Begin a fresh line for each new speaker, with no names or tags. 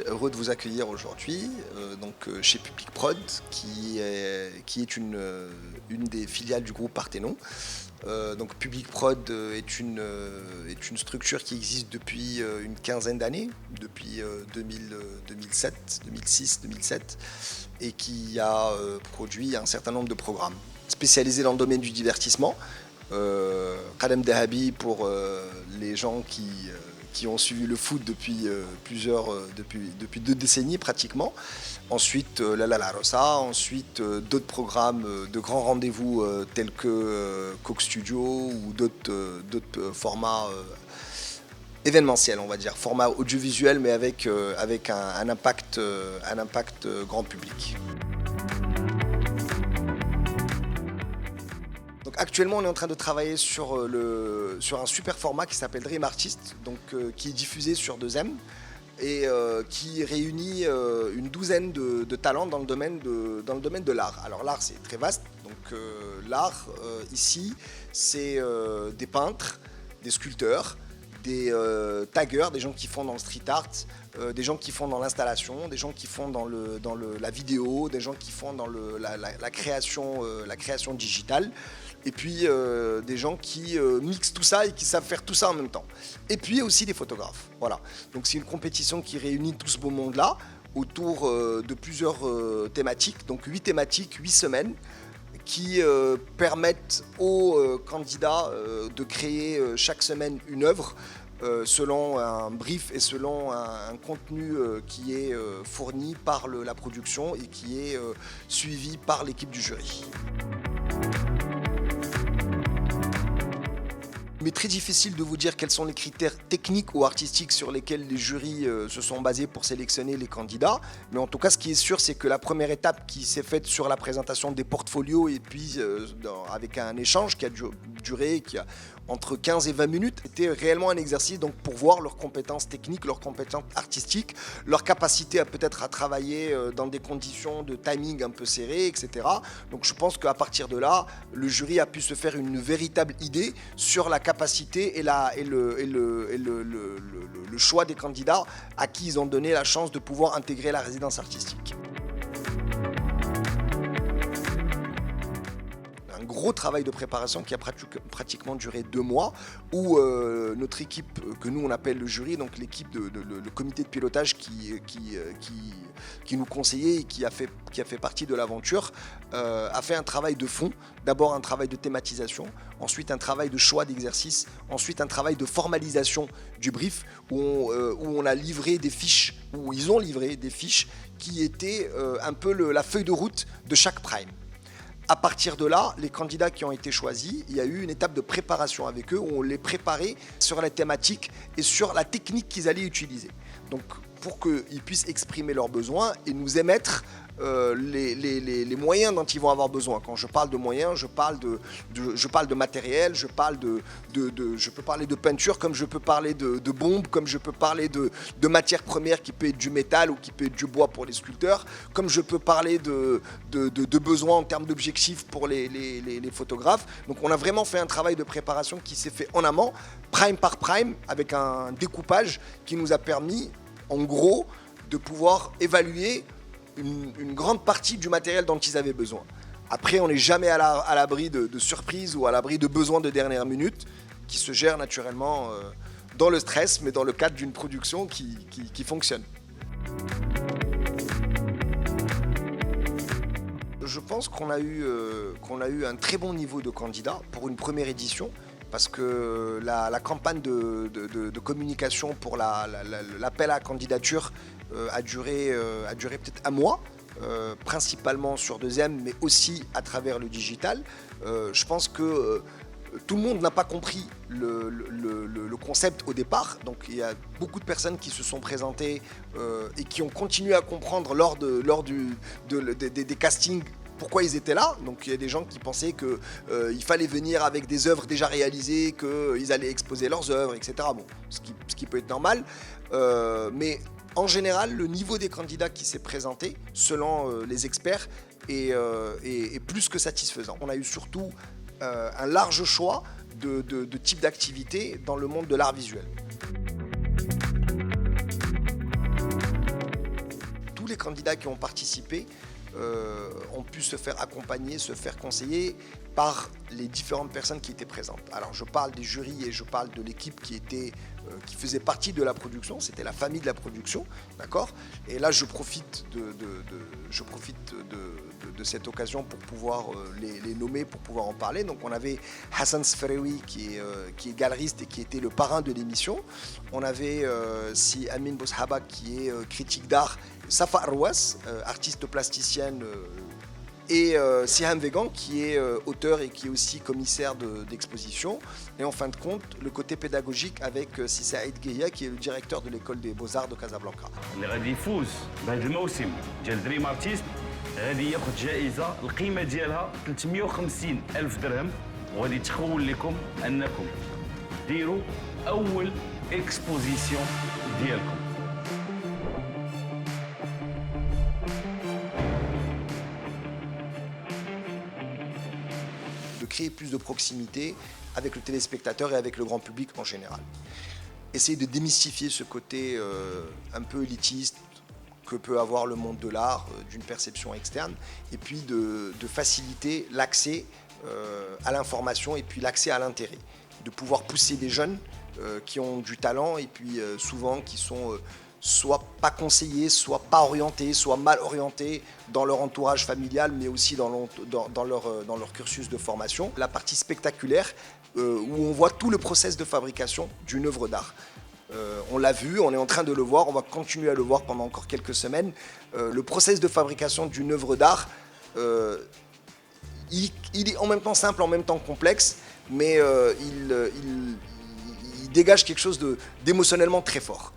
heureux de vous accueillir aujourd'hui chez Public Prod, qui est une des filiales du groupe Parthénon. Public Prod est une structure qui existe depuis une quinzaine d'années, depuis 2007, 2006, 2007, et qui a produit un certain nombre de programmes spécialisés dans le domaine du divertissement. Kadem Dahabi pour les gens qui ont suivi le foot depuis depuis 2 décennies pratiquement. Ensuite La La Rosa, ensuite d'autres programmes de grands rendez-vous tels que Coke Studio ou d'autres formats événementiels, on va dire, format audiovisuel mais avec un impact grand public. Donc actuellement, on est en train de travailler sur un super format qui s'appelle Dream Artist, qui est diffusé sur 2M et qui réunit une douzaine de talents dans le domaine de l'art. Alors l'art, c'est très vaste. L'art, ici, c'est des peintres, des sculpteurs, des taggers, des gens qui font dans le street art, des gens qui font dans l'installation, des gens qui font dans la vidéo, des gens qui font dans la création digitale, et puis des gens qui mixent tout ça et qui savent faire tout ça en même temps. Et puis aussi des photographes. Voilà. Donc c'est une compétition qui réunit tout ce beau monde-là autour de plusieurs thématiques, donc 8 thématiques, 8 semaines, qui permettent aux candidats de créer chaque semaine une œuvre selon un brief et selon un contenu qui est fourni par la production et qui est suivi par l'équipe du jury. Mais très difficile de vous dire quels sont les critères techniques ou artistiques sur lesquels les jurys se sont basés pour sélectionner les candidats. Mais en tout cas, ce qui est sûr, c'est que la première étape qui s'est faite sur la présentation des portfolios et puis avec un échange qui a duré entre 15 et 20 minutes, était réellement un exercice pour voir leurs compétences techniques, leurs compétences artistiques, leur capacité peut-être à travailler dans des conditions de timing un peu serrées, etc. Donc je pense qu'à partir de là, le jury a pu se faire une véritable idée sur la capacité et le choix des candidats à qui ils ont donné la chance de pouvoir intégrer la résidence artistique. Un gros travail de préparation qui a pratiquement duré 2 mois, où notre équipe, que nous on appelle le jury, donc l'équipe le comité de pilotage qui nous conseillait et qui a fait partie de l'aventure, a fait un travail de fond. D'abord un travail de thématisation, ensuite un travail de choix d'exercice, ensuite un travail de formalisation du brief, où on a livré des fiches, où ils ont livré des fiches qui étaient un peu la feuille de route de chaque prime. À partir de là, les candidats qui ont été choisis, il y a eu une étape de préparation avec eux où on les préparait sur la thématique et sur la technique qu'ils allaient utiliser. Donc, pour qu'ils puissent exprimer leurs besoins et nous émettre les moyens dont ils vont avoir besoin. Quand je parle de moyens, je parle de matériel, je peux parler de peinture, comme je peux parler de bombes, comme je peux parler de matières premières qui peut être du métal ou qui peut être du bois pour les sculpteurs, comme je peux parler de besoins en termes d'objectifs pour les photographes. Donc on a vraiment fait un travail de préparation qui s'est fait en amont, prime par prime, avec un découpage qui nous a permis, en gros, de pouvoir évaluer une grande partie du matériel dont ils avaient besoin. Après, on n'est jamais à l'abri de surprises ou à l'abri de besoins de dernière minute qui se gèrent naturellement dans le stress, mais dans le cadre d'une production qui fonctionne. Je pense qu'on a eu un très bon niveau de candidats pour une première édition, parce que la campagne de communication pour l'appel à candidature a duré peut-être 1 mois, principalement sur 2M, mais aussi à travers le digital. Je pense que tout le monde n'a pas compris le concept au départ. Donc il y a beaucoup de personnes qui se sont présentées et qui ont continué à comprendre lors des castings pourquoi ils étaient là. Donc il y a des gens qui pensaient qu'il fallait venir avec des œuvres déjà réalisées, qu'ils allaient exposer leurs œuvres, etc. Bon, ce qui peut être normal. Mais en général, le niveau des candidats qui s'est présenté, selon les experts, est plus que satisfaisant. On a eu surtout un large choix de types d'activités dans le monde de l'art visuel. les candidats qui ont participé ont pu se faire accompagner, se faire conseiller par les différentes personnes qui étaient présentes. Alors je parle des jurys et je parle de l'équipe qui faisait partie de la production, c'était la famille de la production, d'accord. Et là je profite de cette occasion pour pouvoir les nommer, pour pouvoir en parler. Donc on avait Hassan Sferoui qui est galeriste et qui était le parrain de l'émission. On avait si Amin Boushaba qui est critique d'art, Safa Arwas, artiste plasticienne, et Siham Vegan qui est auteur et qui est aussi commissaire d'exposition. Et en fin de compte, le côté pédagogique avec Saïd Guéia qui est le directeur de l'école des Beaux-Arts de Casablanca.
اللي غادي يفوز بهذا الموسم ديال دريم ارتيست غادي ياخذ جائزه القيمه ديالها 350 ألف درهم وغادي تخول لكم انكم ديروا اول اكسبوزيسيون ديالكم.
De créer plus de proximité avec le téléspectateur et avec le grand public en général. Essayer de démystifier ce côté un peu élitiste que peut avoir le monde de l'art, d'une perception externe, et puis de faciliter l'accès à l'information et puis l'accès à l'intérêt. De pouvoir pousser des jeunes qui ont du talent et puis souvent qui sont soit pas conseillés, soit pas orientés, soit mal orientés dans leur entourage familial, mais aussi dans leur cursus de formation. La partie spectaculaire, où on voit tout le process de fabrication d'une œuvre d'art. On l'a vu, on est en train de le voir, on va continuer à le voir pendant encore quelques semaines. Le process de fabrication d'une œuvre d'art, il est en même temps simple, en même temps complexe, mais il dégage quelque chose d'émotionnellement très fort.